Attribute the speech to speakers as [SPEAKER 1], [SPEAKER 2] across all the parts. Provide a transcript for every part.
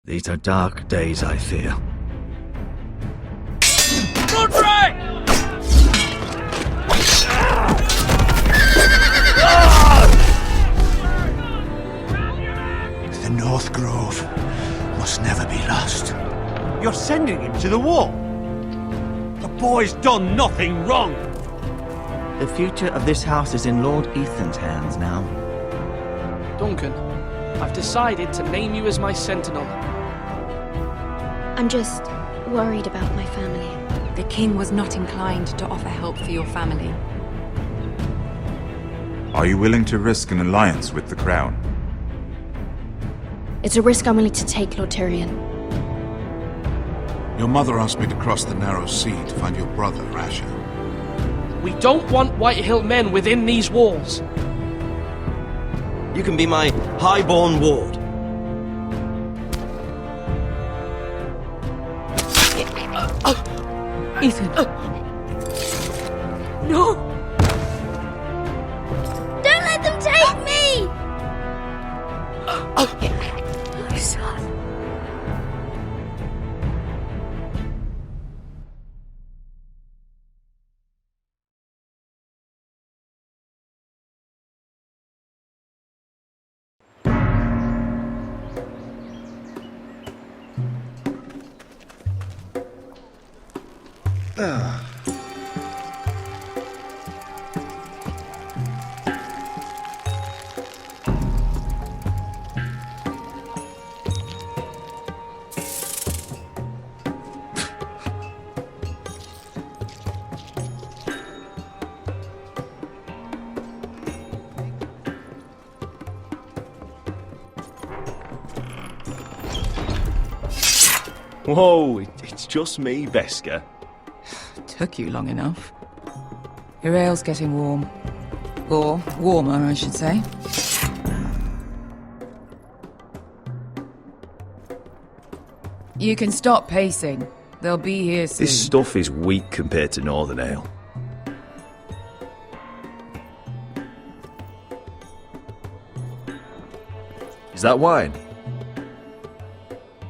[SPEAKER 1] These are dark days, I fear.
[SPEAKER 2] Roderick!
[SPEAKER 3] The North Grove must never be lost.
[SPEAKER 2] You're sending him to the war? The boy's done nothing wrong.
[SPEAKER 1] The future of this house is in Lord Ethan's hands now.
[SPEAKER 4] Duncan, I've decided to name you as my sentinel.
[SPEAKER 5] I'm just worried about my family.
[SPEAKER 6] The king was not inclined to offer help for your family.
[SPEAKER 7] Are you willing to risk an alliance with the crown?
[SPEAKER 5] It's a risk I'm willing to take, Lord Tyrion.
[SPEAKER 3] Your mother asked me to cross the narrow sea to find your brother, Rasha.
[SPEAKER 4] We don't want Whitehill men within these walls.
[SPEAKER 8] You can be my highborn ward.
[SPEAKER 6] Ethan.
[SPEAKER 5] No! Don't let them take me! My son.
[SPEAKER 9] Whoa, it's just me, Veska.
[SPEAKER 6] Took you long enough. Your ale's getting warm. Or warmer, I should say. You can stop pacing. They'll be here soon.
[SPEAKER 9] This stuff is weak compared to Northern Ale. Is that wine?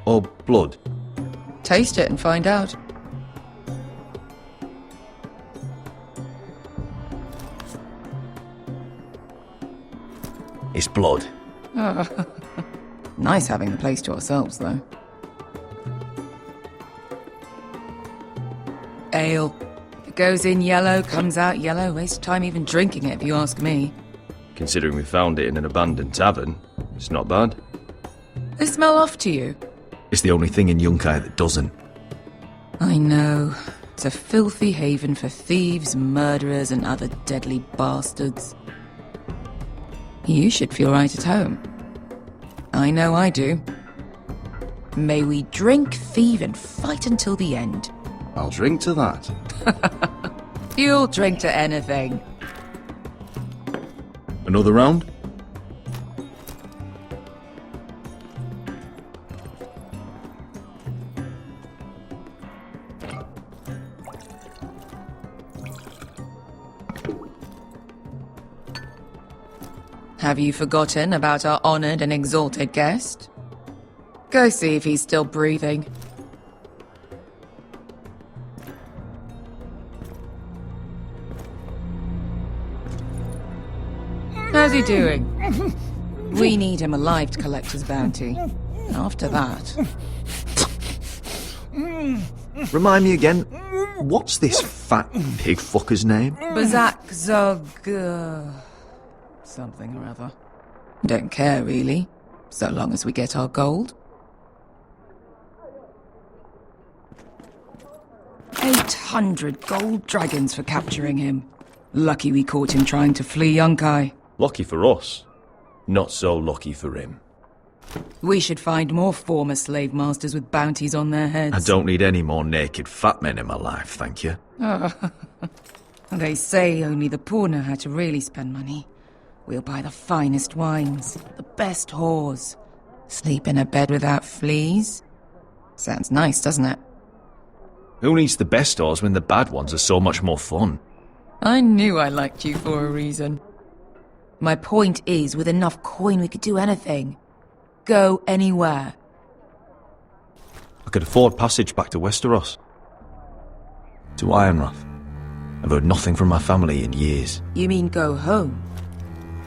[SPEAKER 9] Or blood?
[SPEAKER 6] Taste it and find out.
[SPEAKER 9] It's blood.
[SPEAKER 6] Nice having the place to ourselves, though. Ale. If it goes in yellow, comes out yellow. Waste time even drinking it, if you ask me.
[SPEAKER 9] Considering we found it in an abandoned tavern, it's not bad.
[SPEAKER 6] They smell off to you?
[SPEAKER 9] It's the only thing in Yunkai that doesn't.
[SPEAKER 6] I know. It's a filthy haven for thieves, murderers, and other deadly bastards. You should feel right at home. I know I do. May we drink, thieve, and fight until the end.
[SPEAKER 9] I'll drink to that.
[SPEAKER 6] You'll drink to anything.
[SPEAKER 9] Another round?
[SPEAKER 6] Have you forgotten about our honored and exalted guest? Go see if he's still breathing. How's he doing? We need him alive to collect his bounty. After that...
[SPEAKER 9] Remind me again, what's this fat pig fucker's name?
[SPEAKER 6] Bazak Zog... something or other. Don't care, really. So long as we get our gold. 800 gold dragons for capturing him. Lucky we caught him trying to flee Yunkai.
[SPEAKER 9] Lucky for us. Not so lucky for him.
[SPEAKER 6] We should find more former slave masters with bounties on their heads.
[SPEAKER 9] I don't need any more naked fat men in my life, thank you.
[SPEAKER 6] They say only the poor know how to really spend money. We'll buy the finest wines, the best whores. Sleep in a bed without fleas. Sounds nice, doesn't it?
[SPEAKER 9] Who needs the best stores when the bad ones are so much more fun?
[SPEAKER 6] I knew I liked you for a reason. My point is, with enough coin we could do anything. Go anywhere.
[SPEAKER 9] I could afford passage back to Westeros. To Ironrath. I've heard nothing from my family in years.
[SPEAKER 6] You mean go home?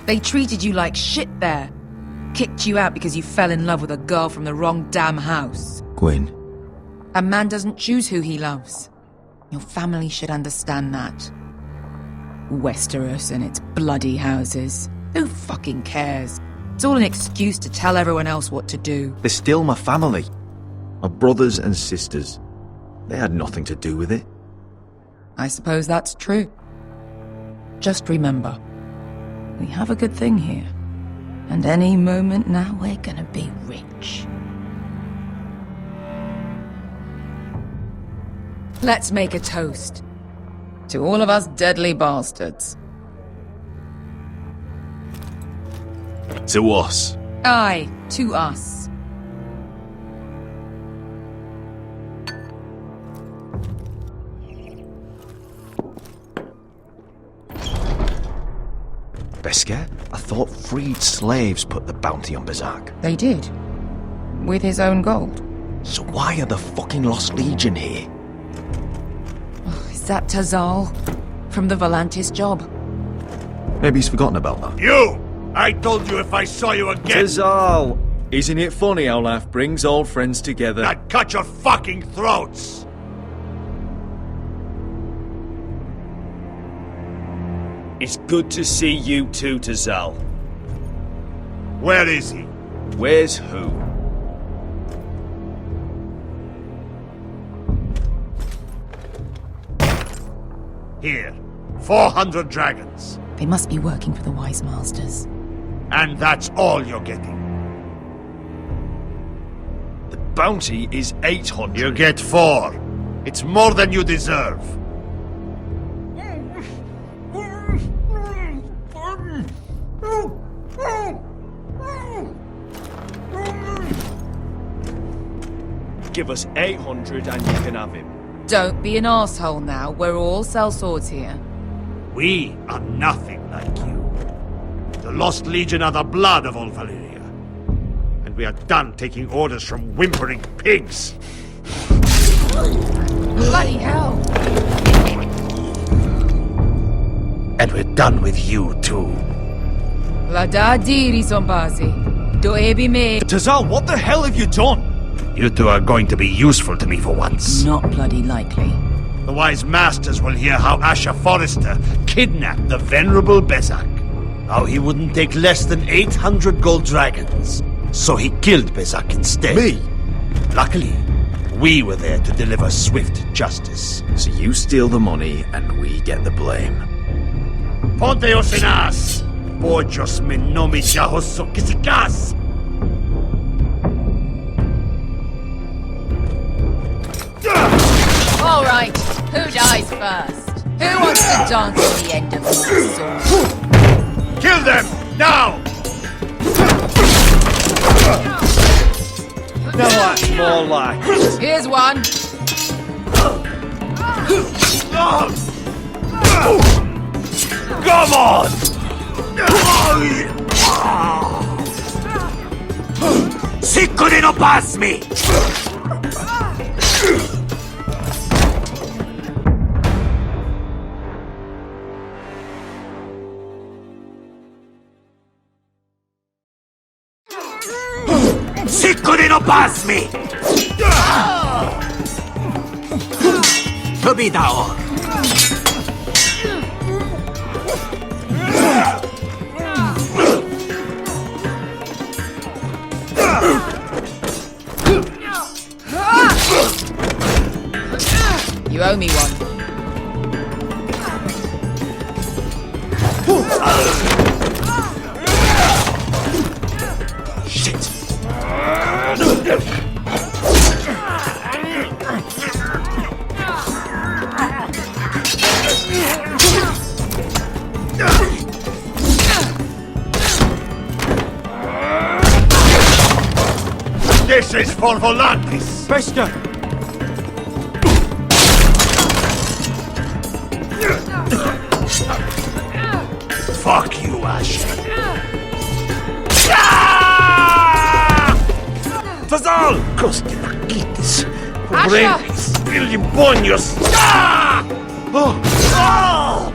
[SPEAKER 6] They treated you like shit there. Kicked you out because you fell in love with a girl from the wrong damn house.
[SPEAKER 9] Gwyn.
[SPEAKER 6] A man doesn't choose who he loves. Your family should understand that. Westeros and its bloody houses. Who fucking cares? It's all an excuse to tell everyone else what to do.
[SPEAKER 9] They're still my family. My brothers and sisters. They had nothing to do with it.
[SPEAKER 6] I suppose that's true. Just remember, we have a good thing here. And any moment now we're gonna be rich. Let's make a toast. To all of us deadly bastards.
[SPEAKER 9] To us.
[SPEAKER 6] Aye, to us.
[SPEAKER 9] Beskar, I thought freed slaves put the bounty on Berserk.
[SPEAKER 6] They did. With his own gold.
[SPEAKER 9] So why are the fucking Lost Legion here?
[SPEAKER 6] Is that Tazal? From the Volantis job?
[SPEAKER 9] Maybe he's forgotten about that.
[SPEAKER 2] You! I told you if I saw you again,
[SPEAKER 9] Tazal! Isn't it funny how life brings old friends together?
[SPEAKER 2] I'd cut your fucking throats!
[SPEAKER 10] It's good to see you too, Tazal.
[SPEAKER 2] Where is he?
[SPEAKER 10] Where's who?
[SPEAKER 2] Here. 400 dragons.
[SPEAKER 6] They must be working for the Wise Masters.
[SPEAKER 2] And that's all you're getting.
[SPEAKER 10] The bounty is 800.
[SPEAKER 2] You get 4. It's more than you deserve.
[SPEAKER 10] Give us 800 and you can have him.
[SPEAKER 6] Don't be an arsehole now. We're all sellswords here.
[SPEAKER 2] We are nothing like you. The Lost Legion are the blood of all Valyria. And we are done taking orders from whimpering pigs.
[SPEAKER 6] Bloody hell!
[SPEAKER 2] And we're done with you too.
[SPEAKER 6] Vlada diri sombazi. Do ebi me.
[SPEAKER 10] Tazal, what the hell have you done?
[SPEAKER 2] You two are going to be useful to me for once.
[SPEAKER 6] Not bloody likely.
[SPEAKER 2] The Wise Masters will hear how Asher Forrester kidnapped the venerable Bezak. How he wouldn't take less than 800 gold dragons. So he killed Bezak instead.
[SPEAKER 9] Me?
[SPEAKER 2] Luckily, we were there to deliver swift justice.
[SPEAKER 9] So you steal the money and we get the blame.
[SPEAKER 2] Ponteos en as! Pojos me nomi jahoso kisikas!
[SPEAKER 6] All right, who dies first? Who wants to dance at the end of my sword?
[SPEAKER 2] Kill them! Now!
[SPEAKER 10] Now that's more like it.
[SPEAKER 6] Here's one.
[SPEAKER 2] Come on! Sicko di non passmi! Sicko di non passmi! Tobidao!
[SPEAKER 6] You owe me one.
[SPEAKER 2] Shit! This is for Volantis!
[SPEAKER 10] Beskar!
[SPEAKER 2] Fuck you, Asher!
[SPEAKER 10] Tazal!
[SPEAKER 2] Koskina! Eat this.
[SPEAKER 6] Asha!
[SPEAKER 2] William Bonius. Ah! Oh! Oh!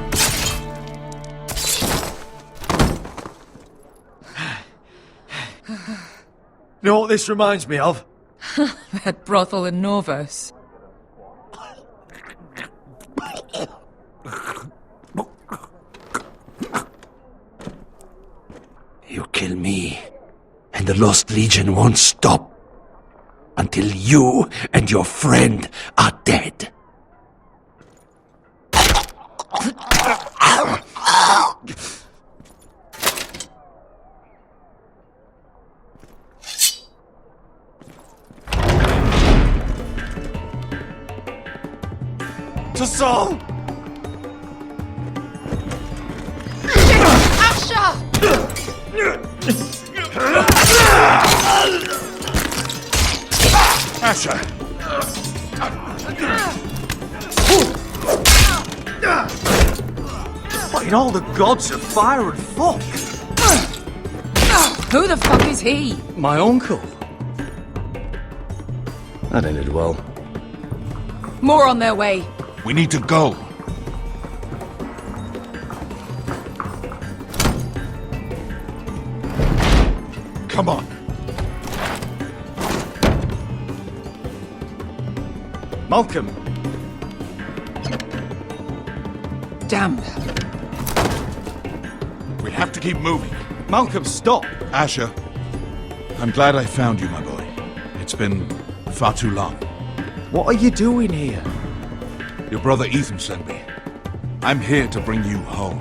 [SPEAKER 10] You know what this reminds me of?
[SPEAKER 6] That brothel in Norvos.
[SPEAKER 2] You kill me, and the Lost Legion won't stop until you and your friend are dead.
[SPEAKER 10] To Saul!
[SPEAKER 6] Asha!
[SPEAKER 3] Asher!
[SPEAKER 10] What in all the gods of fire and fuck?
[SPEAKER 6] Who the fuck is he?
[SPEAKER 10] My uncle.
[SPEAKER 9] That ended well.
[SPEAKER 6] More on their way.
[SPEAKER 3] We need to go. Come on.
[SPEAKER 10] Malcolm.
[SPEAKER 6] Damn.
[SPEAKER 3] We have to keep moving.
[SPEAKER 10] Malcolm, stop.
[SPEAKER 3] Asher, I'm glad I found you, my boy. It's been far too long.
[SPEAKER 10] What are you doing here?
[SPEAKER 3] Your brother Ethan sent me. I'm here to bring you home.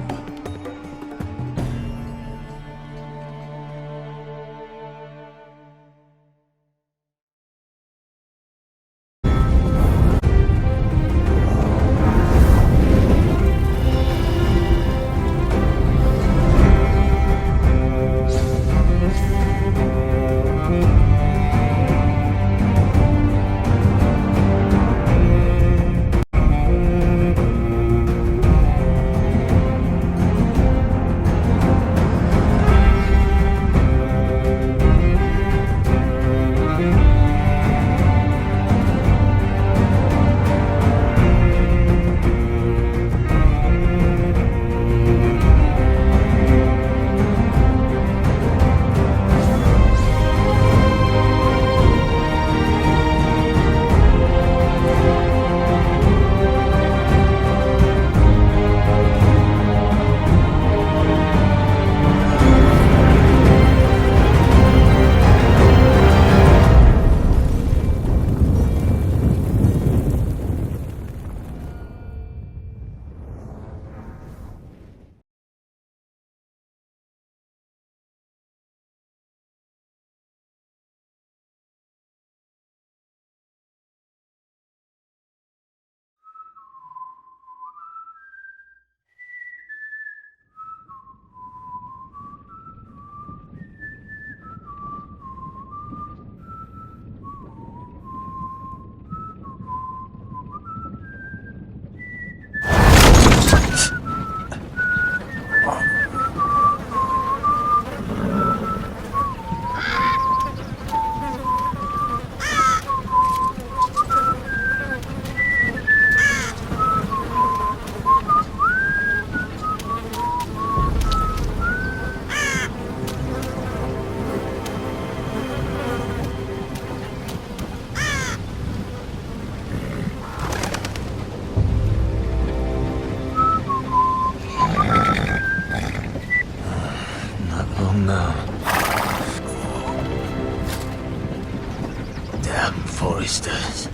[SPEAKER 2] Damn foresters.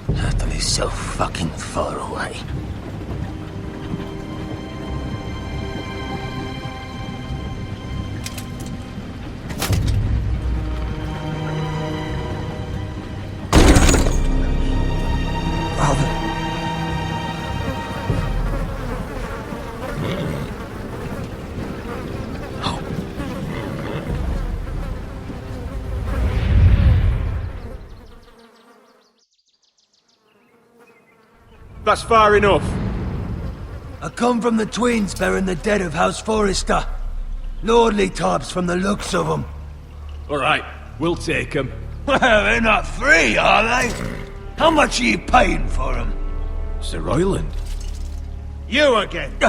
[SPEAKER 2] Certainly so fucking far away.
[SPEAKER 10] That's far enough.
[SPEAKER 11] I come from the twins bearing the dead of House Forrester. Lordly types from the looks of them.
[SPEAKER 10] Alright, we'll take them.
[SPEAKER 11] Well, they're not free, are they? How much are you paying for them?
[SPEAKER 3] Sir Royland.
[SPEAKER 2] You again. Who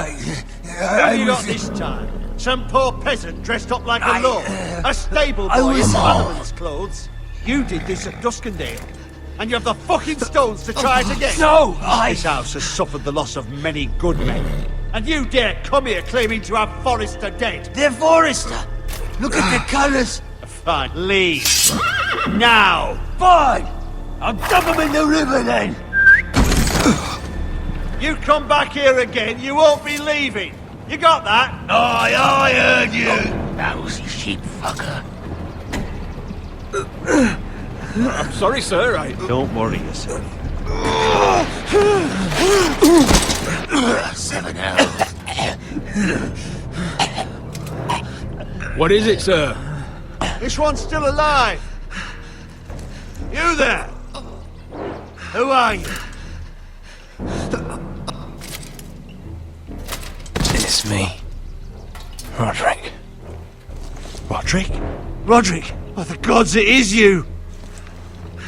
[SPEAKER 2] have you got this time? Some poor peasant dressed up like a lord? A stable boy in Solomon's clothes? You did this at Duskendale. And you have the fucking stones to try it again?
[SPEAKER 11] No,
[SPEAKER 2] This house has suffered the loss of many good men. And you dare come here claiming to have Forrester dead?
[SPEAKER 11] They're Forrester. Look at the colours.
[SPEAKER 2] Fine, leave. Now!
[SPEAKER 11] Fine. I'll dump them in the river then.
[SPEAKER 2] You come back here again, you won't be leaving. You got that?
[SPEAKER 11] I heard you. Lousy sheep fucker.
[SPEAKER 10] I'm sorry, sir.
[SPEAKER 2] Don't worry yourself.
[SPEAKER 11] 7 hours.
[SPEAKER 10] What is it, sir?
[SPEAKER 2] This one's still alive. You there? Who are you?
[SPEAKER 11] It's me. Roderick.
[SPEAKER 2] Roderick? Roderick? By the gods, it is you!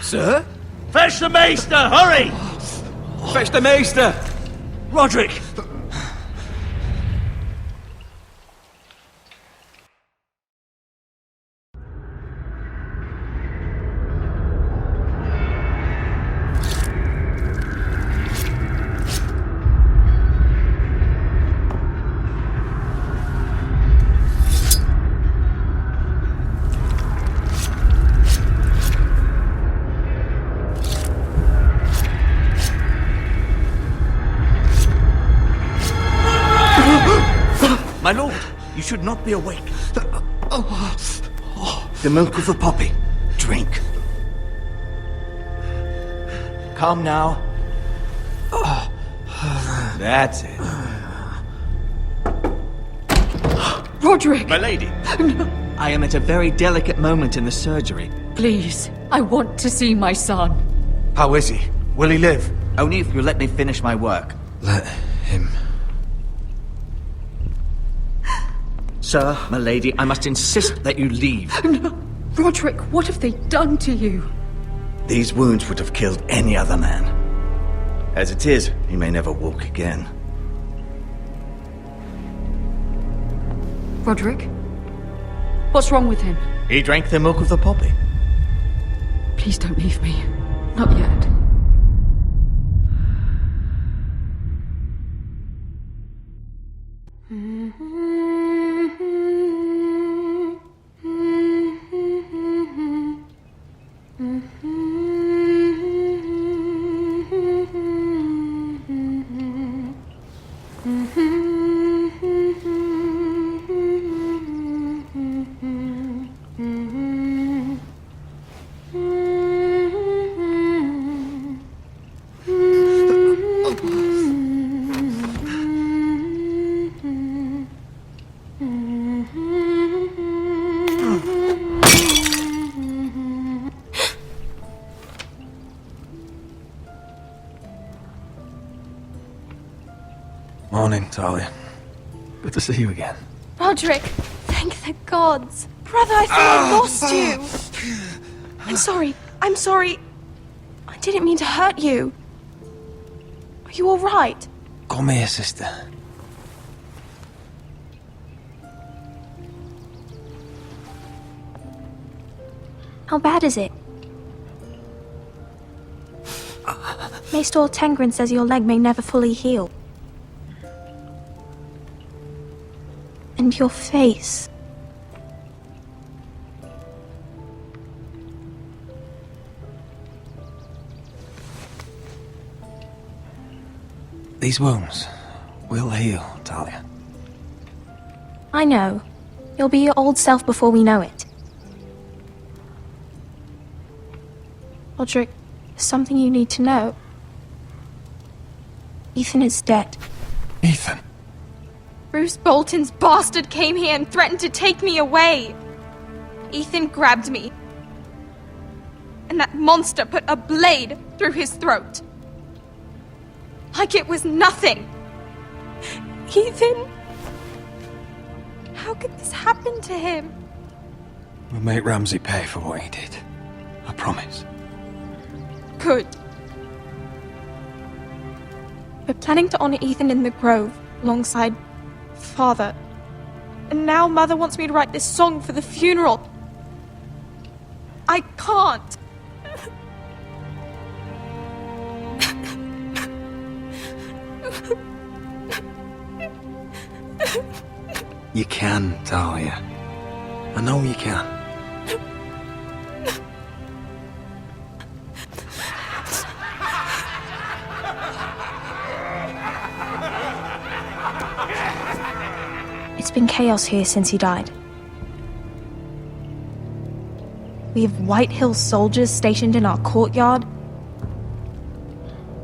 [SPEAKER 10] Sir?
[SPEAKER 2] Fetch the maester, hurry!
[SPEAKER 10] Fetch the maester!
[SPEAKER 2] Roderick!
[SPEAKER 1] My lord, you should not be awake. The milk of the poppy. Drink. Calm now. That's it.
[SPEAKER 12] Roderick!
[SPEAKER 1] My lady. I am at a very delicate moment in the surgery.
[SPEAKER 12] Please, I want to see my son.
[SPEAKER 1] How is he? Will he live? Only if you let me finish my work.
[SPEAKER 11] Let him.
[SPEAKER 1] Sir, my lady, I must insist that you leave.
[SPEAKER 12] No. Roderick, what have they done to you?
[SPEAKER 1] These wounds would have killed any other man. As it is, he may never walk again.
[SPEAKER 12] Roderick? What's wrong with him?
[SPEAKER 1] He drank the milk of the poppy.
[SPEAKER 12] Please don't leave me. Not yet.
[SPEAKER 11] Morning, Talia.
[SPEAKER 9] Good to see you again.
[SPEAKER 5] Roderick, thank the gods. Brother, I thought I lost you. I'm sorry. I didn't mean to hurt you. Are you all right?
[SPEAKER 11] Come here, sister.
[SPEAKER 5] How bad is it? Maester Tengrin says your leg may never fully heal. And your face.
[SPEAKER 11] These wounds will heal, Talia.
[SPEAKER 5] I know. You'll be your old self before we know it. Roderick, there's something you need to know. Ethan is dead.
[SPEAKER 11] Ethan?
[SPEAKER 5] Bruce Bolton's bastard came here and threatened to take me away. Ethan grabbed me. And that monster put a blade through his throat. Like it was nothing. Ethan? How could this happen to him?
[SPEAKER 11] We'll make Ramsay pay for what he did.
[SPEAKER 13] I promise.
[SPEAKER 5] Good. We're planning to honor Ethan in the Grove, alongside Father. And now Mother wants me to write this song for the funeral. I can't.
[SPEAKER 13] You can, Talia. I know you can.
[SPEAKER 5] It's been chaos here since he died. We have White Hill soldiers stationed in our courtyard.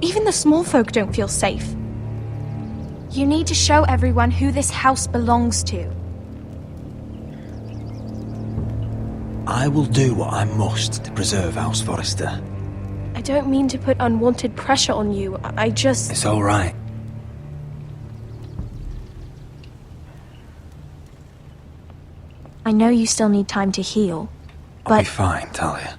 [SPEAKER 5] Even the small folk don't feel safe. You need to show everyone who this house belongs to.
[SPEAKER 13] I will do what I must to preserve House Forrester.
[SPEAKER 5] I don't mean to put unwanted pressure on you. I just...
[SPEAKER 13] It's all right.
[SPEAKER 5] I know you still need time to heal, but...
[SPEAKER 13] I'll be fine, Talia.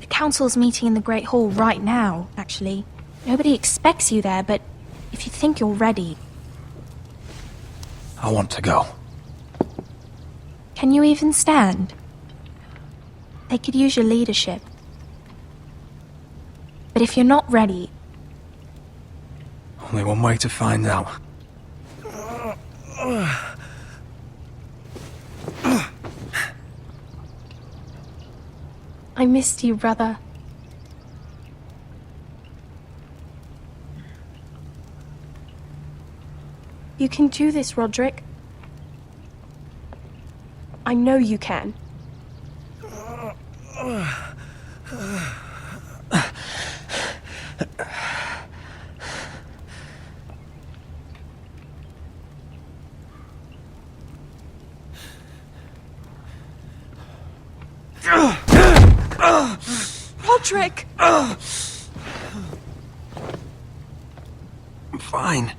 [SPEAKER 5] The council's meeting in the Great Hall right now, actually. Nobody expects you there, but if you think you're ready...
[SPEAKER 13] I want to go.
[SPEAKER 5] Can you even stand? They could use your leadership. But if you're not ready...
[SPEAKER 13] Only one way to find out.
[SPEAKER 5] I missed you, brother. You can do this, Roderick. I know you can. Roderick!
[SPEAKER 13] I'm fine.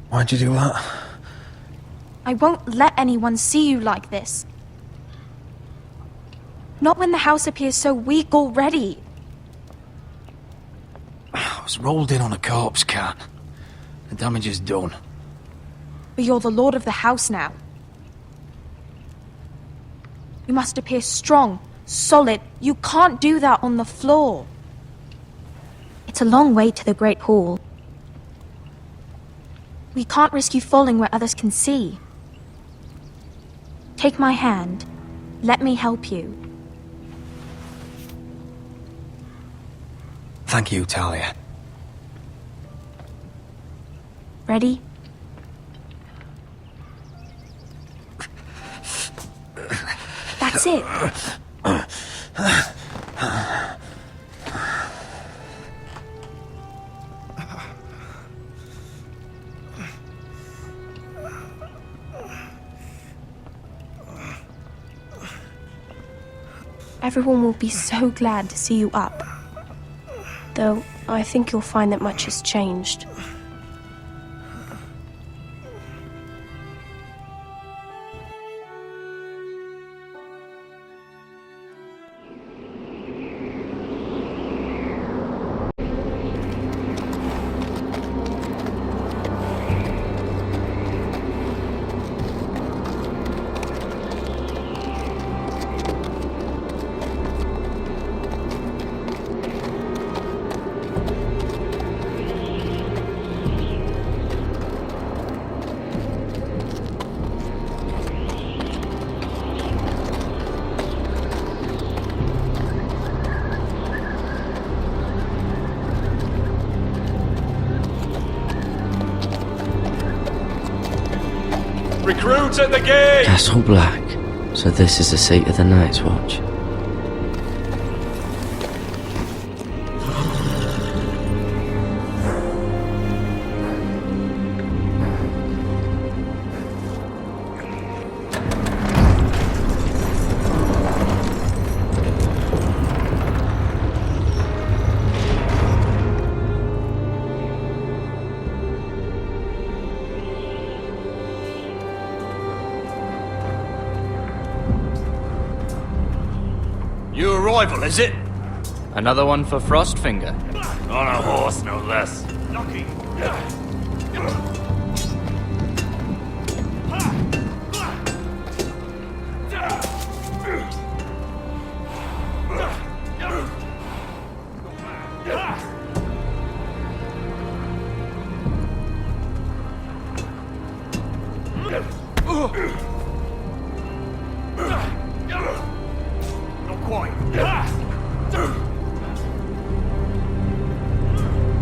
[SPEAKER 13] Why'd you do that?
[SPEAKER 5] I won't let anyone see you like this. Not when the house appears so weak already.
[SPEAKER 13] I was rolled in on a corpse cart. The damage is done.
[SPEAKER 5] But you're the lord of the house now. You must appear strong, solid. You can't do that on the floor. It's a long way to the Great Hall. We can't risk you falling where others can see. Take my hand. Let me help you.
[SPEAKER 13] Thank you, Talia.
[SPEAKER 5] Ready? That's it. Everyone will be so glad to see you up. Though, I think you'll find that much has changed.
[SPEAKER 10] Recruits at the gate!
[SPEAKER 14] Castle Black. So this is the seat of the Night's Watch.
[SPEAKER 15] arrival, is it?
[SPEAKER 4] Another one for Frostfinger.
[SPEAKER 15] On a horse, no less. Lucky.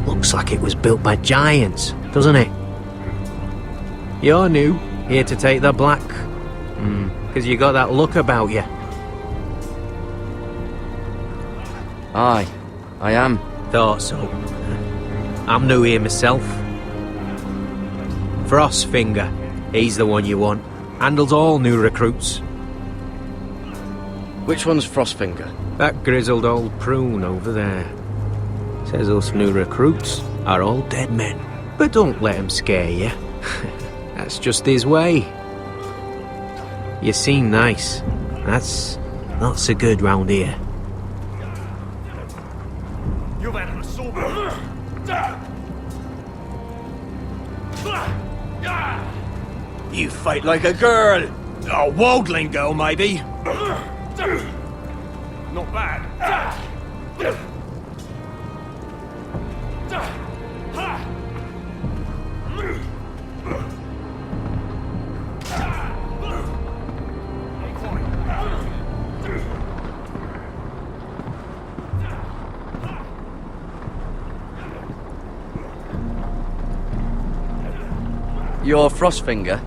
[SPEAKER 16] Looks like it was built by giants, doesn't it? You're new, here to take the black. 'Cause you got that look about you.
[SPEAKER 14] Aye, I am.
[SPEAKER 16] Thought so. I'm new here myself. Frostfinger, he's the one you want. Handles all new recruits.
[SPEAKER 14] Which one's Frostfinger?
[SPEAKER 16] That grizzled old prune over there. Says us new recruits are all dead men. But don't let him scare you. That's just his way. You seem nice. That's not so good round here.
[SPEAKER 15] You've had an assault. You fight like a girl. A wildling girl, maybe. Not bad.
[SPEAKER 14] You're Frostfinger?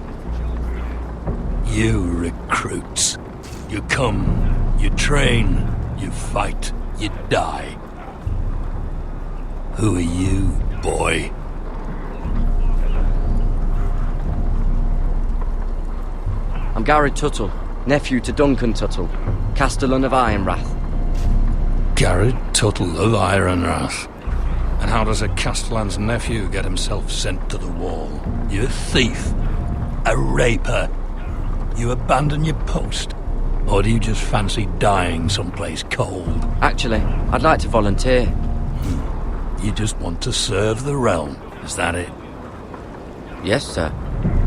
[SPEAKER 11] You recruits. You come, you train, you fight, you die. Who are you, boy?
[SPEAKER 14] I'm Garrett Tuttle, nephew to Duncan Tuttle, Castellan of Ironrath.
[SPEAKER 11] Garrett Tuttle of Ironrath. And how does a Castellan's nephew get himself sent to the wall? You a thief? A raper? You abandon your post? Or do you just fancy dying someplace cold?
[SPEAKER 14] Actually, I'd like to volunteer.
[SPEAKER 11] You just want to serve the realm, is that it?
[SPEAKER 14] Yes, sir.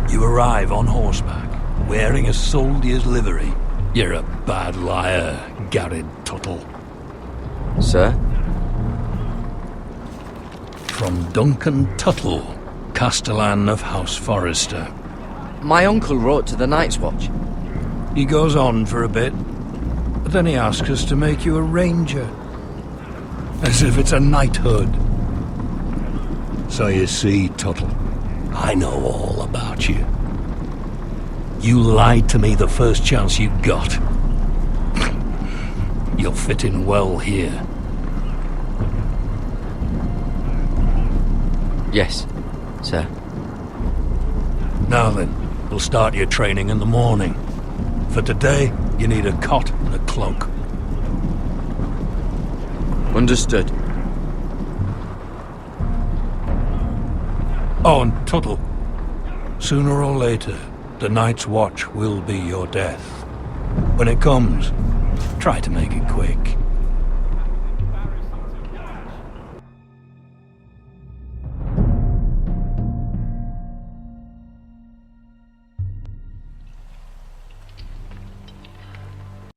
[SPEAKER 11] You arrive on horseback, wearing a soldier's livery. You're a bad liar, Garrett Tuttle.
[SPEAKER 14] Sir?
[SPEAKER 11] From Duncan Tuttle, Castellan of House Forrester.
[SPEAKER 14] My uncle wrote to the Night's Watch.
[SPEAKER 11] He goes on for a bit, but then he asks us to make you a ranger. As if it's a knighthood. So you see, Tuttle, I know all about you. You lied to me the first chance you got. You'll fit in well here.
[SPEAKER 14] Yes, sir.
[SPEAKER 11] Now then, we'll start your training in the morning. For today, you need a cot and a cloak.
[SPEAKER 14] Understood.
[SPEAKER 11] Oh, and Tuttle, sooner or later, the Night's Watch will be your death. When it comes, try to make it quick.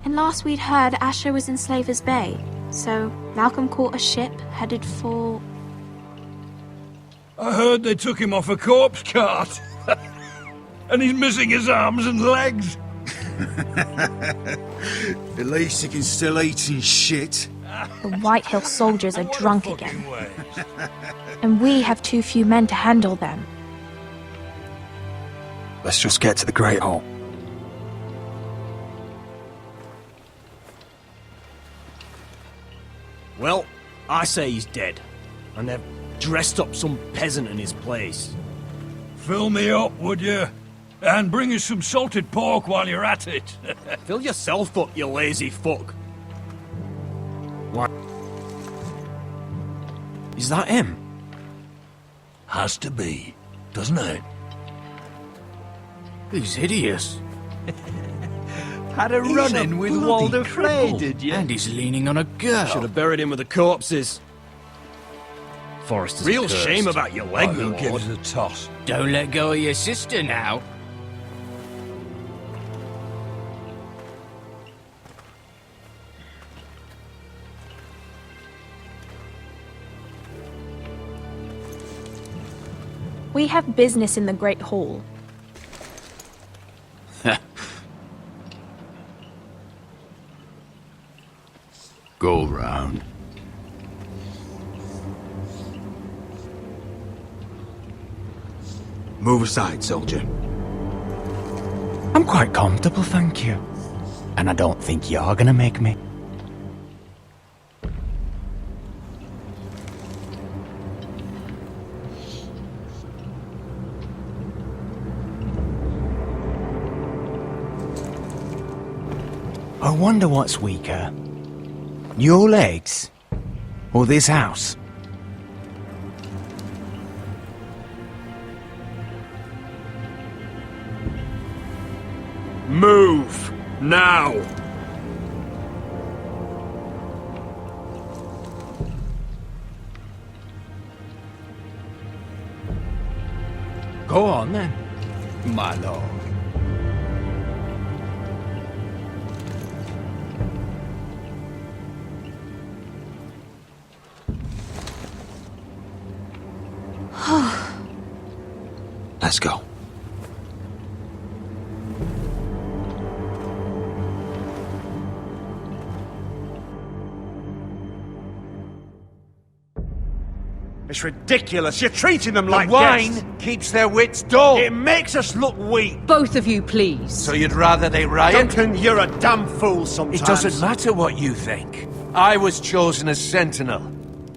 [SPEAKER 5] And last we'd heard, Asher was in Slaver's Bay, so Malcolm caught a ship headed for...
[SPEAKER 11] I heard they took him off a corpse cart. And he's missing his arms and legs.
[SPEAKER 3] At least he can still eat and shit.
[SPEAKER 5] The White Hill soldiers are drunk again. And we have too few men to handle them.
[SPEAKER 13] Let's just get to the Great Hall.
[SPEAKER 10] Well, I say he's dead. And they've dressed up some peasant in his place.
[SPEAKER 11] Fill me up, would you? And bring us some salted pork while you're at it.
[SPEAKER 10] Fill yourself up, you lazy fuck. What? Is that him?
[SPEAKER 11] Has to be, doesn't it?
[SPEAKER 10] He's hideous.
[SPEAKER 15] Had a run-in with Walder Frey, did you?
[SPEAKER 10] And he's leaning on a girl.
[SPEAKER 15] Should have buried him with the corpses.
[SPEAKER 10] Forrester's
[SPEAKER 15] Real
[SPEAKER 10] cursed.
[SPEAKER 15] shame about your leg,
[SPEAKER 11] Who
[SPEAKER 15] my
[SPEAKER 11] gives
[SPEAKER 15] lord.
[SPEAKER 11] a toss?
[SPEAKER 10] Don't let go of your sister now.
[SPEAKER 5] We have business in the Great Hall.
[SPEAKER 17] Go round.
[SPEAKER 13] Move aside, soldier.
[SPEAKER 17] I'm quite comfortable, thank you. And I don't think you're gonna make me. I wonder what's weaker. Your legs? Or this house?
[SPEAKER 15] Move! Now!
[SPEAKER 17] Go on then, my lord.
[SPEAKER 13] Let's go.
[SPEAKER 2] It's ridiculous. You're treating them like
[SPEAKER 11] wine
[SPEAKER 2] guests.
[SPEAKER 11] keeps their wits dull.
[SPEAKER 2] It makes us look weak.
[SPEAKER 12] Both of you, please.
[SPEAKER 11] So you'd rather they riot?
[SPEAKER 2] Duncan, you're a damn fool sometimes.
[SPEAKER 11] It doesn't matter what you think. I was chosen as sentinel.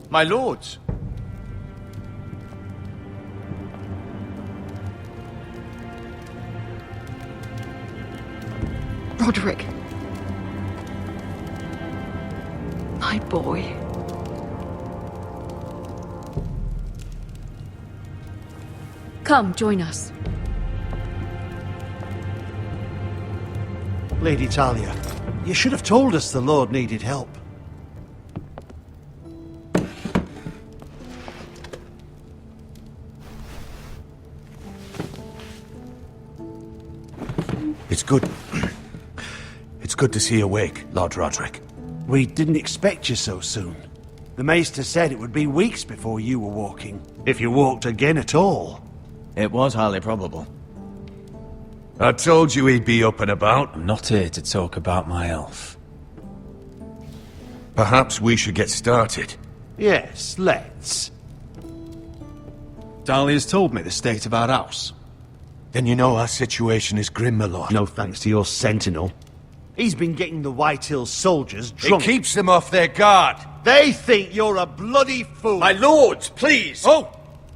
[SPEAKER 1] My lords.
[SPEAKER 12] Roderick. My boy. Come, join us.
[SPEAKER 2] Lady Talia, you should have told us the Lord needed help.
[SPEAKER 11] It's good. It's good to see you awake, Lord Roderick.
[SPEAKER 2] We didn't expect you so soon. The Maester said it would be weeks before you were walking, if you walked again at all.
[SPEAKER 1] It was highly probable.
[SPEAKER 11] I told you he'd be up and about.
[SPEAKER 17] I'm not here to talk about my elf.
[SPEAKER 11] Perhaps we should get started.
[SPEAKER 2] Yes, let's.
[SPEAKER 9] Dahlia's told me the state of our house.
[SPEAKER 11] Then you know our situation is grim, my lord.
[SPEAKER 2] No thanks to your sentinel. He's been getting the Whitehills soldiers drunk.
[SPEAKER 11] It keeps them off their guard.
[SPEAKER 2] They think you're a bloody fool.
[SPEAKER 11] My lords, please! Oh,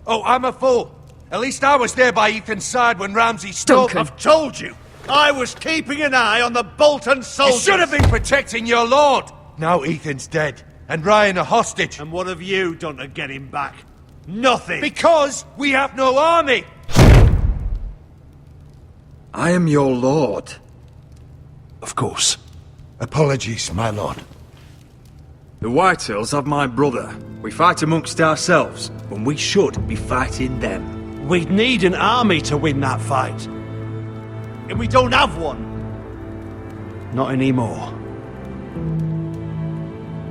[SPEAKER 11] I'm a fool. At least I was there by Ethan's side when Ramsay stole...
[SPEAKER 2] I've told you. I was keeping an eye on the Bolton soldiers.
[SPEAKER 11] You should have been protecting your lord. Now Ethan's dead, and Ryan a hostage.
[SPEAKER 2] And what have you done to get him back? Nothing.
[SPEAKER 11] Because we have no army.
[SPEAKER 17] I am your lord.
[SPEAKER 11] Of course. Apologies, my lord.
[SPEAKER 9] The Whitehills have my brother. We fight amongst ourselves, when we should be fighting them.
[SPEAKER 2] We'd need an army to win that fight. And we don't have one. Not anymore.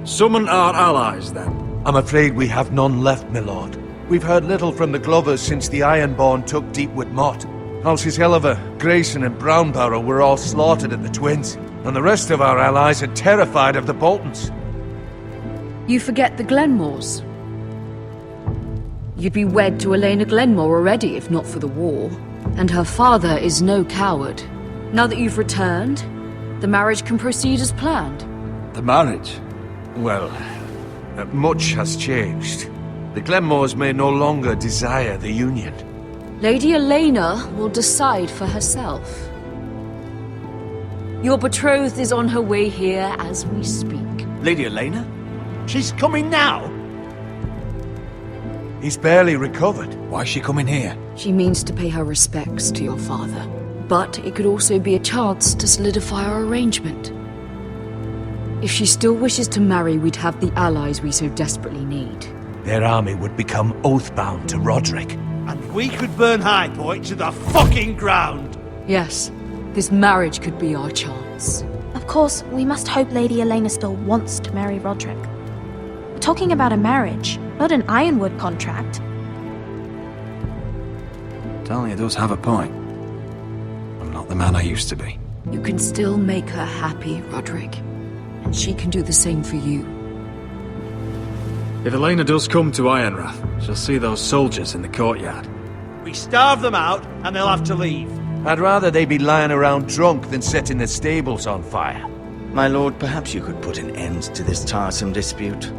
[SPEAKER 9] Summon our allies, then.
[SPEAKER 11] I'm afraid we have none left, my lord. We've heard little from the Glovers since the Ironborn took Deepwood Motte. Halsey's Helliver, Grayson and Brownbarrow were all slaughtered at the Twins, and the rest of our allies are terrified of the Boltons.
[SPEAKER 12] You forget the Glenmores. You'd be wed to Elena Glenmore already if not for the war. And her father is no coward. Now that you've returned, the marriage can proceed as planned.
[SPEAKER 9] The marriage?
[SPEAKER 11] Well, much has changed. The Glenmores may no longer desire the union.
[SPEAKER 12] Lady Elena will decide for herself. Your betrothed is on her way here as we speak.
[SPEAKER 1] Lady Elena?
[SPEAKER 2] She's coming now.
[SPEAKER 11] He's barely recovered.
[SPEAKER 17] Why is she coming here?
[SPEAKER 12] She means to pay her respects to your father. But it could also be a chance to solidify our arrangement. If she still wishes to marry, we'd have the allies we so desperately need.
[SPEAKER 13] Their army would become oathbound to Roderick.
[SPEAKER 2] And we could burn High Point to the fucking ground!
[SPEAKER 12] Yes, this marriage could be our chance.
[SPEAKER 18] Of course, we must hope Lady Elena still wants to marry Roderick. We're talking about a marriage, not an Ironwood contract.
[SPEAKER 17] Talia does have a point. I'm not the man I used to be.
[SPEAKER 12] You can still make her happy, Roderick. And she can do the same for you.
[SPEAKER 9] If Elena does come to Ironrath, she'll see those soldiers in the courtyard.
[SPEAKER 2] We starve them out, and they'll have to leave.
[SPEAKER 13] I'd rather they be lying around drunk than setting the stables on fire.
[SPEAKER 1] My lord, perhaps you could put an end to this tiresome dispute.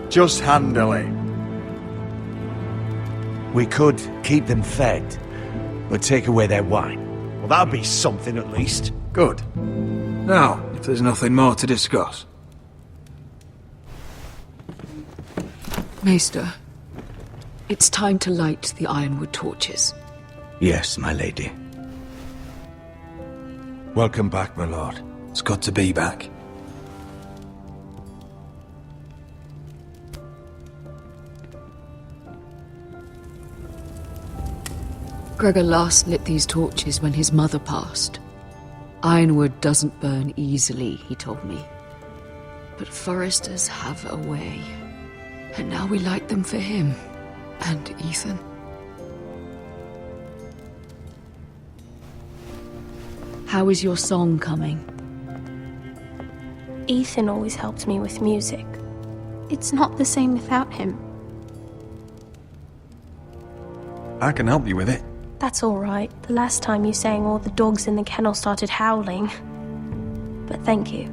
[SPEAKER 13] Just handle it. We could keep them fed, but take away their wine.
[SPEAKER 2] Well, that'd be something at least.
[SPEAKER 9] Good. Now, if there's nothing more to discuss.
[SPEAKER 12] Maester, it's time to light the Ironwood torches.
[SPEAKER 1] Yes, my lady.
[SPEAKER 13] Welcome back, my lord.
[SPEAKER 17] It's good to be back.
[SPEAKER 12] Gregor last lit these torches when his mother passed. Ironwood doesn't burn easily, he told me. But foresters have a way. And now we light them for him. And Ethan. How is your song coming?
[SPEAKER 18] Ethan always helps me with music. It's not the same without him.
[SPEAKER 17] I can help you with it.
[SPEAKER 18] That's all right. The last time you sang, all the dogs in the kennel started howling. But thank you.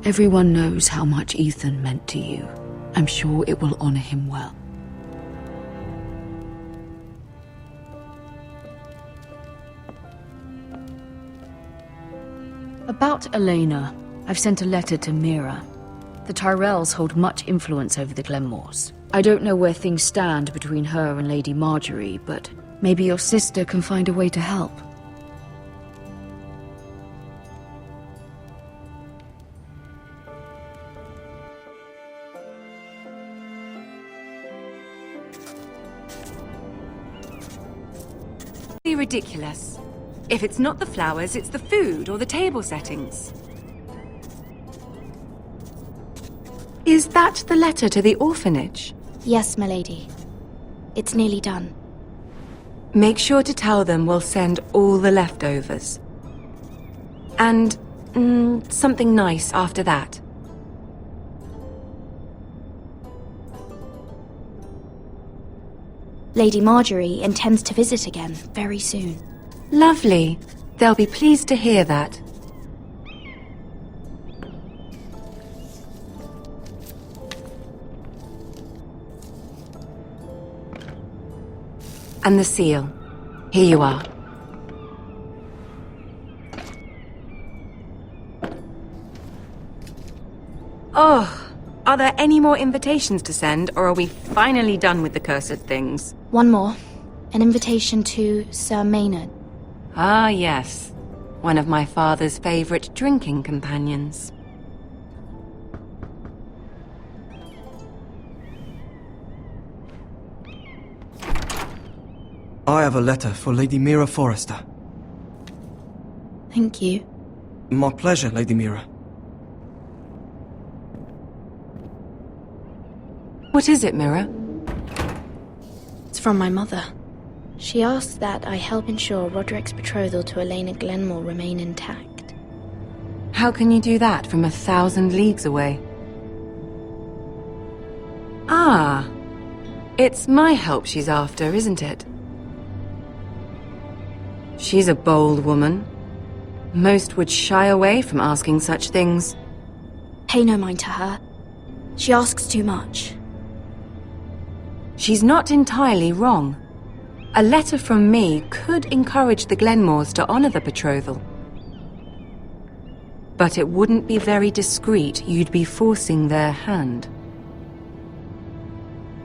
[SPEAKER 12] Everyone knows how much Ethan meant to you. I'm sure it will honor him well. About Elena, I've sent a letter to Mira. The Tyrells hold much influence over the Glenmores. I don't know where things stand between her and Lady Marjorie, but maybe your sister can find a way to help.
[SPEAKER 19] Ridiculous. If it's not the flowers, it's the food or the table settings. Is that the letter to the orphanage?
[SPEAKER 18] Yes, my lady. It's nearly done.
[SPEAKER 19] Make sure to tell them we'll send all the leftovers. And something nice after that.
[SPEAKER 18] Lady Marjorie intends to visit again very soon.
[SPEAKER 19] Lovely. They'll be pleased to hear that. And the seal. Here you are. Oh, are there any more invitations to send, or are we finally done with the cursed things?
[SPEAKER 18] One more. An invitation to Sir Maynard.
[SPEAKER 19] Ah, yes. One of my father's favorite drinking companions.
[SPEAKER 8] I have a letter for Lady Mira Forrester.
[SPEAKER 18] Thank you.
[SPEAKER 8] My pleasure, Lady Mira.
[SPEAKER 19] What is it, Mira?
[SPEAKER 18] It's from my mother. She asks that I help ensure Roderick's betrothal to Elena Glenmore remain intact.
[SPEAKER 19] How can you do that from 1,000 leagues away? Ah, it's my help she's after, isn't it? She's a bold woman. Most would shy away from asking such things.
[SPEAKER 18] Pay no mind to her. She asks too much.
[SPEAKER 19] She's not entirely wrong. A letter from me could encourage the Glenmores to honor the betrothal. But it wouldn't be very discreet. You'd be forcing their hand.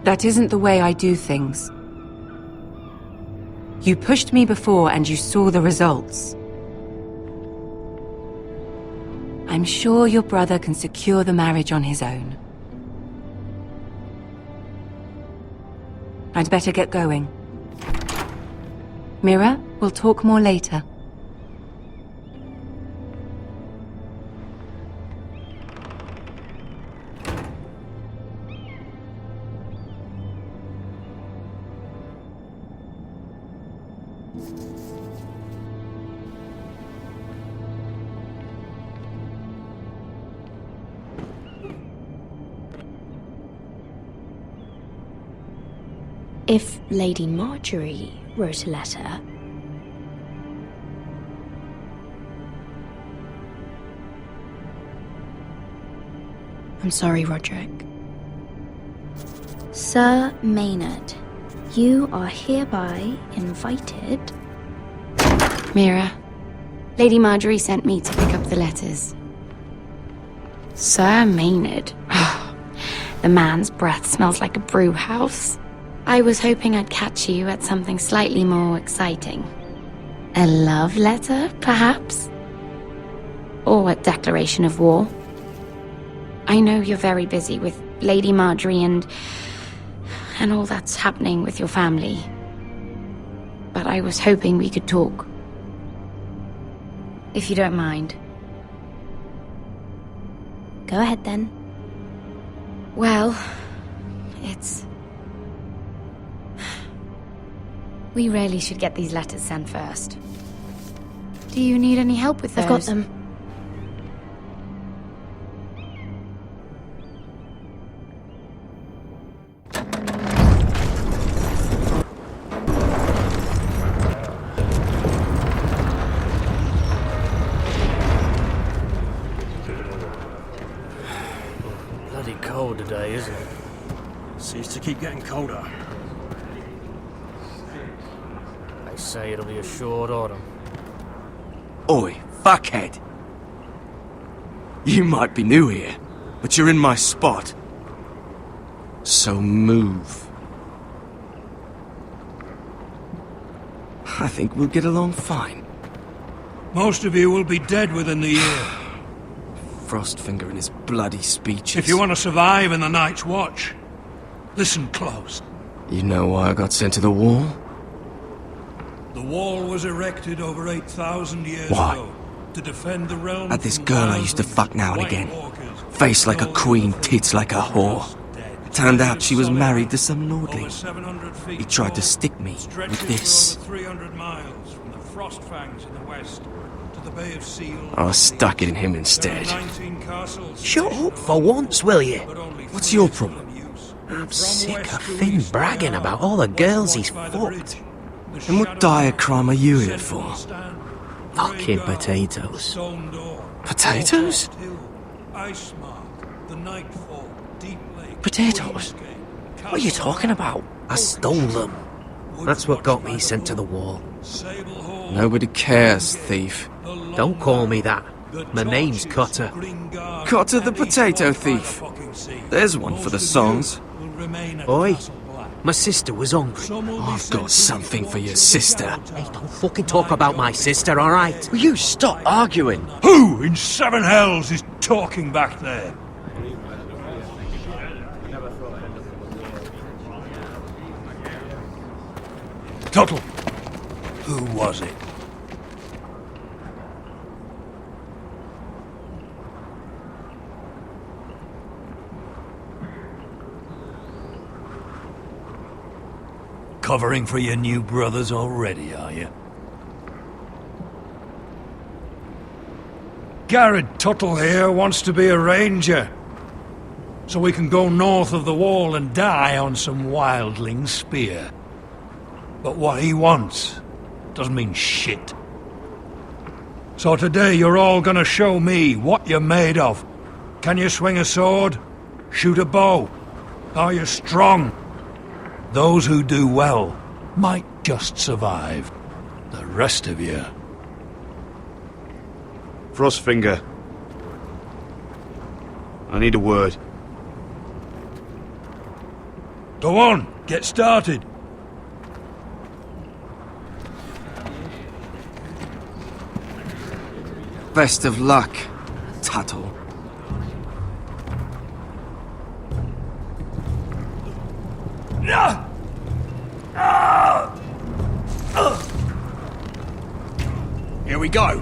[SPEAKER 19] That isn't the way I do things. You pushed me before and you saw the results. I'm sure your brother can secure the marriage on his own. I'd better get going. Mira, we'll talk more later.
[SPEAKER 18] If Lady Marjorie wrote a letter... I'm sorry, Roderick. Sir Maynard, you are hereby invited...
[SPEAKER 20] Mira, Lady Marjorie sent me to pick up the letters. Sir Maynard? The man's breath smells like a brew house. I was hoping I'd catch you at something slightly more exciting. A love letter, perhaps? Or a declaration of war? I know you're very busy with Lady Marjorie and all that's happening with your family. But I was hoping we could talk. If you don't mind.
[SPEAKER 18] Go ahead then.
[SPEAKER 20] Well, it's... We really should get these letters sent first. Do you need any help with those?
[SPEAKER 18] I've got them.
[SPEAKER 10] Bloody cold today, isn't it? Seems to keep getting colder. They say it'll be a short autumn.
[SPEAKER 8] Oi, fuckhead. You might be new here, but you're in my spot. So move. I think we'll get along fine.
[SPEAKER 11] Most of you will be dead within the year.
[SPEAKER 8] Frostfinger and his bloody speeches.
[SPEAKER 11] If you want to survive in the Night's Watch, listen close.
[SPEAKER 8] You know why I got sent to the wall?
[SPEAKER 11] The wall was erected over 8,000 years
[SPEAKER 8] Why?
[SPEAKER 11] ago to defend the realm.
[SPEAKER 8] Had this girl I used to fuck now and again. Face like a queen, tits like a whore. Turned out she was married to some lordling. He tried to stick me with this. I stuck it in him instead.
[SPEAKER 13] Shut up for once, will you?
[SPEAKER 8] What's your problem?
[SPEAKER 13] I'm sick of Finn bragging about all the girls he's fucked.
[SPEAKER 8] And what dire crime are you here for?
[SPEAKER 13] Fucking potatoes.
[SPEAKER 8] Potatoes?
[SPEAKER 13] Potatoes? What are you talking about? I stole them. That's what got me sent to the wall.
[SPEAKER 8] Nobody cares, thief.
[SPEAKER 13] Don't call me that. My name's Cutter.
[SPEAKER 8] Cutter the potato thief. There's one for the songs.
[SPEAKER 13] Oi, my sister was hungry.
[SPEAKER 8] I've got something for your sister.
[SPEAKER 13] Hey, don't fucking talk about my sister, alright?
[SPEAKER 8] Will you stop arguing?
[SPEAKER 11] Who in seven hells is talking back there? Tuttle, who was it? Covering for your new brothers already, are you? Garrett Tuttle here wants to be a ranger, so we can go north of the wall and die on some wildling spear. But what he wants doesn't mean shit. So today you're all gonna show me what you're made of. Can you swing a sword? Shoot a bow? Are you strong? Those who do well might just survive. The rest of you...
[SPEAKER 3] Frostfinger. I need a word.
[SPEAKER 11] Go on, get started.
[SPEAKER 8] Best of luck, Tuttle.
[SPEAKER 10] Here we go.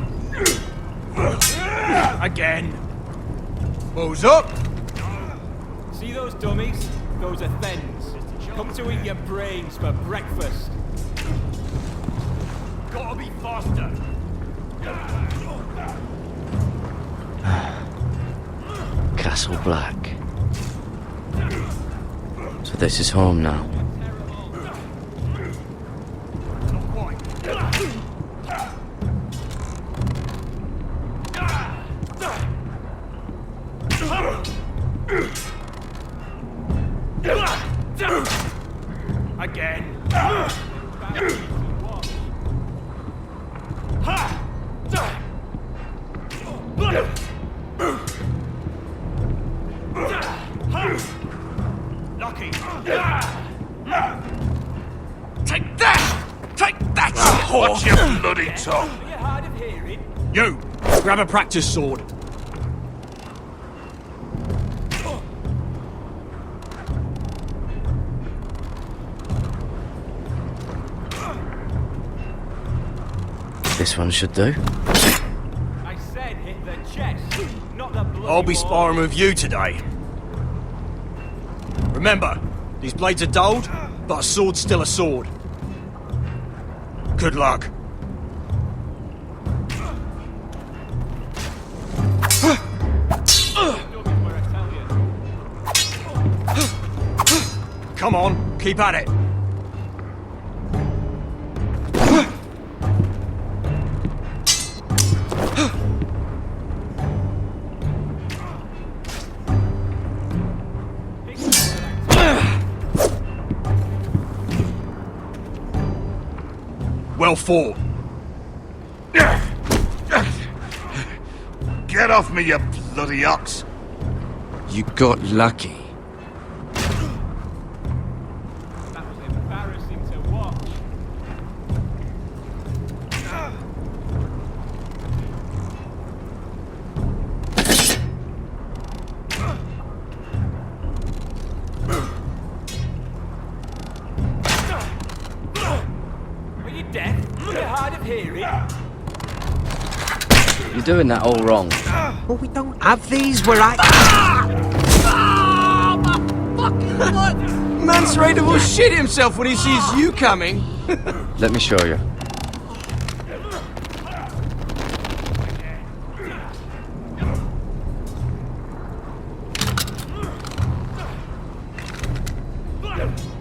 [SPEAKER 10] Again. Balls up.
[SPEAKER 21] See those dummies? Those are thens. Come to eat your brains for breakfast. Gotta be faster.
[SPEAKER 14] Castle Black. So this is home now.
[SPEAKER 10] Again. Lucky. Take that! Take that!
[SPEAKER 3] Watch your bloody tongue!
[SPEAKER 10] You! Grab a practice sword.
[SPEAKER 14] This one should do.
[SPEAKER 21] I said hit the chest, not the bloody
[SPEAKER 10] I'll be
[SPEAKER 21] wall.
[SPEAKER 10] sparring with you today. Remember, these blades are dulled, but a sword's still a sword. Good luck. Come on, keep at it. Well fought.
[SPEAKER 3] Get off me, you bloody ox!
[SPEAKER 8] You got lucky.
[SPEAKER 21] That was embarrassing to watch. Are you deaf? Are you hard of hearing?
[SPEAKER 14] You're doing that all wrong.
[SPEAKER 16] Well, we don't have these where I...
[SPEAKER 8] Fucking what? Man's ready to shit himself when he sees you coming.
[SPEAKER 14] Let me show you.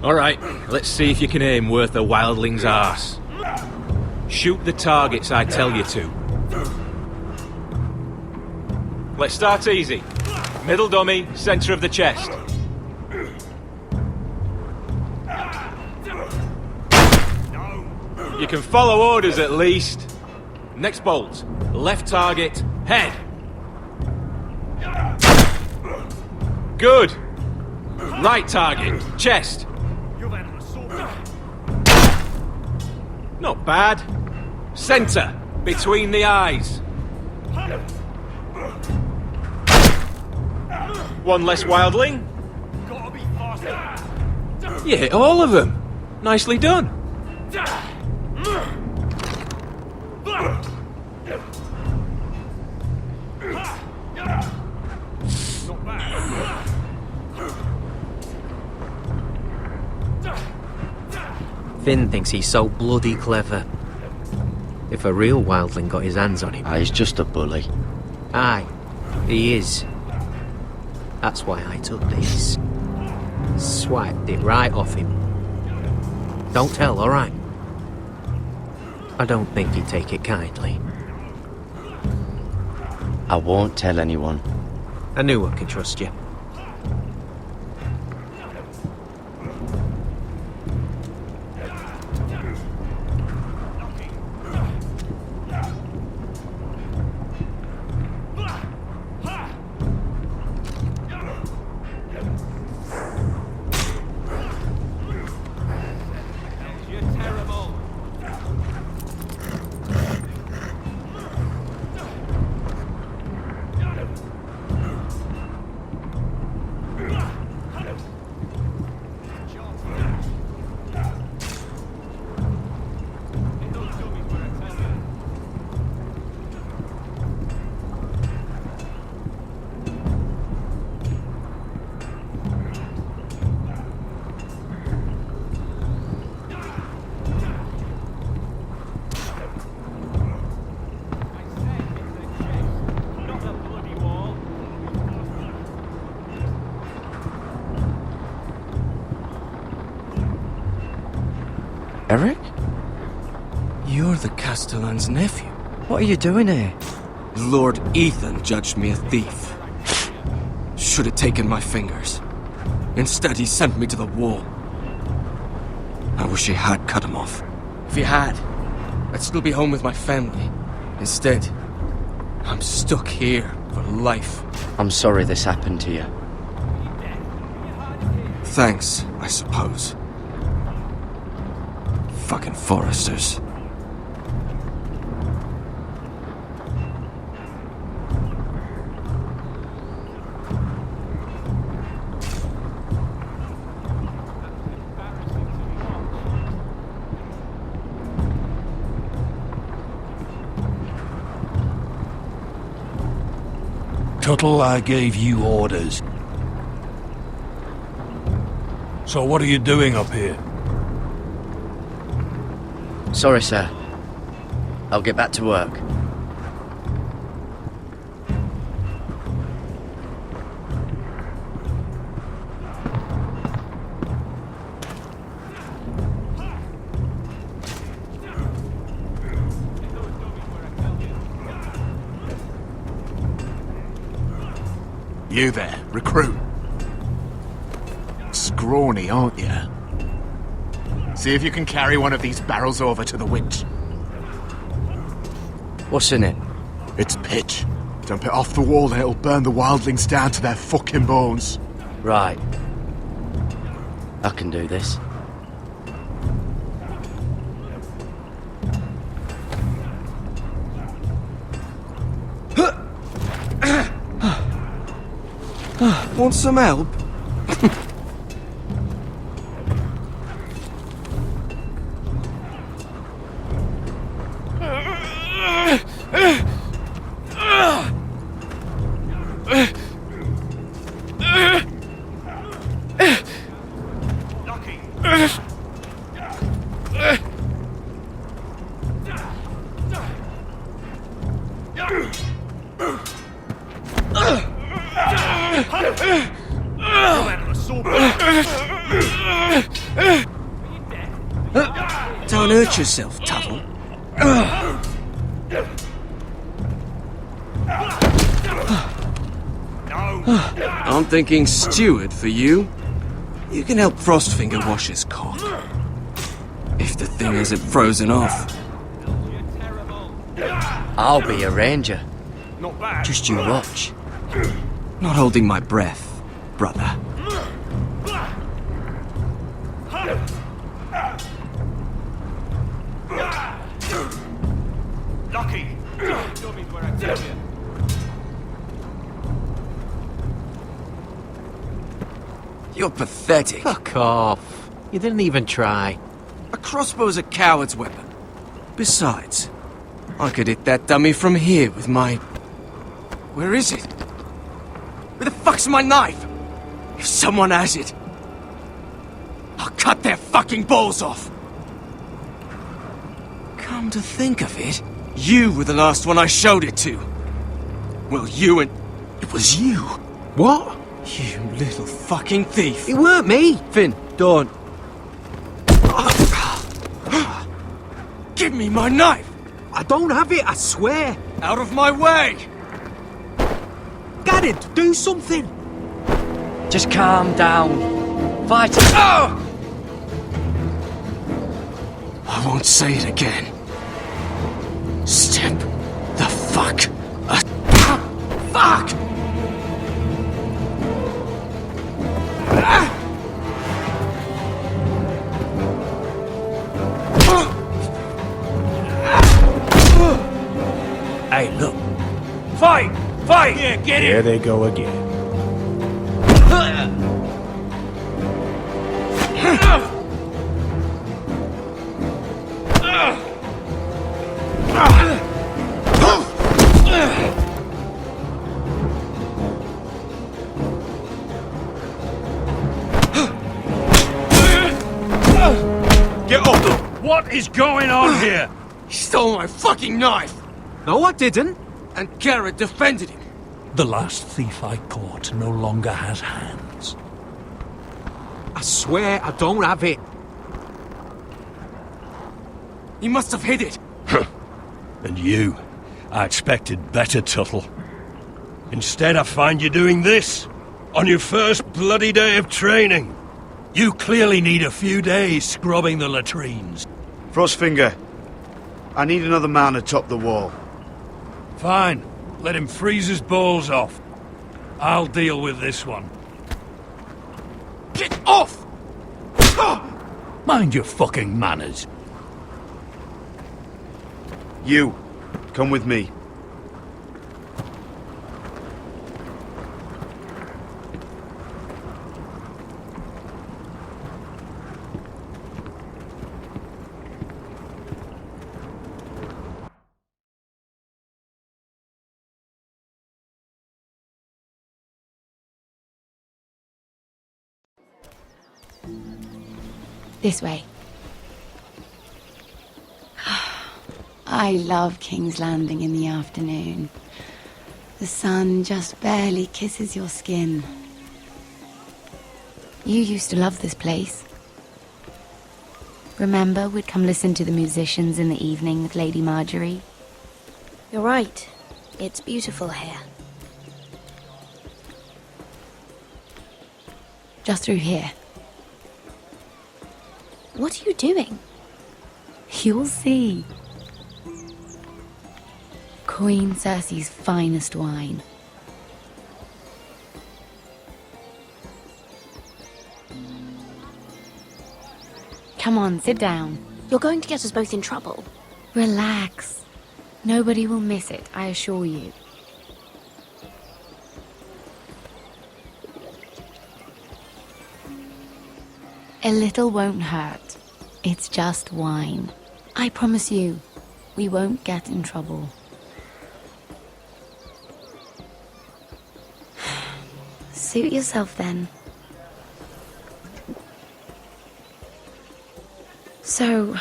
[SPEAKER 22] All right, let's see if you can aim worth a wildling's arse. Shoot the targets I tell you to. Let's start easy. Middle dummy, center of the chest. You can follow orders at least. Next bolt. Left target, head. Good. Right target, chest. Not bad. Center, between the eyes. One less wildling. You hit all of them. Nicely done.
[SPEAKER 16] Finn thinks he's so bloody clever. If a real wildling got his hands on him...
[SPEAKER 14] He's just a bully.
[SPEAKER 16] Aye, he is. That's why I took these. Swiped it right off him. Don't tell, alright? I don't think he'd take it kindly.
[SPEAKER 14] I won't tell anyone.
[SPEAKER 16] I knew I could trust you.
[SPEAKER 14] Eric?
[SPEAKER 8] You're the Castellan's nephew.
[SPEAKER 14] What are you doing here?
[SPEAKER 8] Lord Ethan judged me a thief. Should have taken my fingers. Instead, he sent me to the wall. I wish he had cut him off. If he had, I'd still be home with my family. Instead, I'm stuck here for life.
[SPEAKER 14] I'm sorry this happened to you.
[SPEAKER 8] Thanks, I suppose. Fucking Foresters.
[SPEAKER 11] Tuttle, I gave you orders. So what are you doing up here?
[SPEAKER 14] Sorry, sir. I'll get back to work.
[SPEAKER 6] You there, recruit. Scrawny, aren't you? See if you can carry one of these barrels over to the winch.
[SPEAKER 14] What's in it?
[SPEAKER 6] It's pitch. Dump it off the wall and it'll burn the wildlings down to their fucking bones.
[SPEAKER 14] Right. I can do this.
[SPEAKER 8] Want some help? Don't hurt yourself, Tuttle. I'm thinking steward for you. You can help Frostfinger wash his cock. If the thing isn't frozen off.
[SPEAKER 14] I'll be a ranger.
[SPEAKER 21] Not bad.
[SPEAKER 14] Just you watch.
[SPEAKER 8] Not holding my breath, brother.
[SPEAKER 21] Lucky. Dummies where I tell you.
[SPEAKER 8] You're pathetic.
[SPEAKER 16] Fuck off. You didn't even try.
[SPEAKER 8] A crossbow's a coward's weapon. Besides, I could hit that dummy from here with my... Where is it? Where the fuck's my knife? If someone has it, I'll cut their fucking balls off. Come to think of it, you were the last one I showed it to. Well, you and... It was you.
[SPEAKER 16] What?
[SPEAKER 8] You little fucking thief.
[SPEAKER 16] It weren't me.
[SPEAKER 14] Finn, don't.
[SPEAKER 8] Give me my knife.
[SPEAKER 16] I don't have it, I swear.
[SPEAKER 8] Out of my way.
[SPEAKER 16] Garrett, do something.
[SPEAKER 14] Just calm down. Fight it.
[SPEAKER 8] Oh! I won't say it again. Step the fuck. Fuck!
[SPEAKER 11] Hey, look. Fight! Fight!
[SPEAKER 10] Yeah, get it! There they go again.
[SPEAKER 11] Get up! What is going on here?
[SPEAKER 8] He stole my fucking knife!
[SPEAKER 16] No, I didn't.
[SPEAKER 8] And Garrett defended him.
[SPEAKER 11] The last thief I caught no longer has hands.
[SPEAKER 16] I swear I don't have it.
[SPEAKER 8] He must have hid it.
[SPEAKER 11] And you, I expected better, Tuttle. Instead, I find you doing this on your first bloody day of training. You clearly need a few days scrubbing the latrines.
[SPEAKER 1] Frostfinger, I need another man atop the wall.
[SPEAKER 11] Fine. Let him freeze his balls off. I'll deal with this one.
[SPEAKER 8] Get off!
[SPEAKER 11] Mind your fucking manners.
[SPEAKER 1] You, come with me.
[SPEAKER 20] This way. I love King's Landing in the afternoon. The sun just barely kisses your skin. You used to love this place. Remember, we'd come listen to the musicians in the evening with Lady Marjorie?
[SPEAKER 18] You're right. It's beautiful here.
[SPEAKER 20] Just through here.
[SPEAKER 18] What are you doing?
[SPEAKER 20] You'll see. Queen Cersei's finest wine. Come on, sit down.
[SPEAKER 18] You're going to get us both in trouble.
[SPEAKER 20] Relax. Nobody will miss it, I assure you. A little won't hurt. It's just wine. I promise you, we won't get in trouble.
[SPEAKER 18] Suit yourself then.
[SPEAKER 20] So,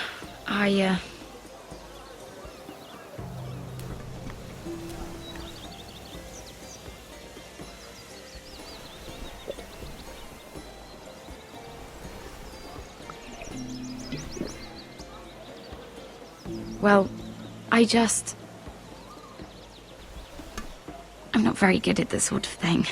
[SPEAKER 20] Well, I'm not very good at this sort of thing.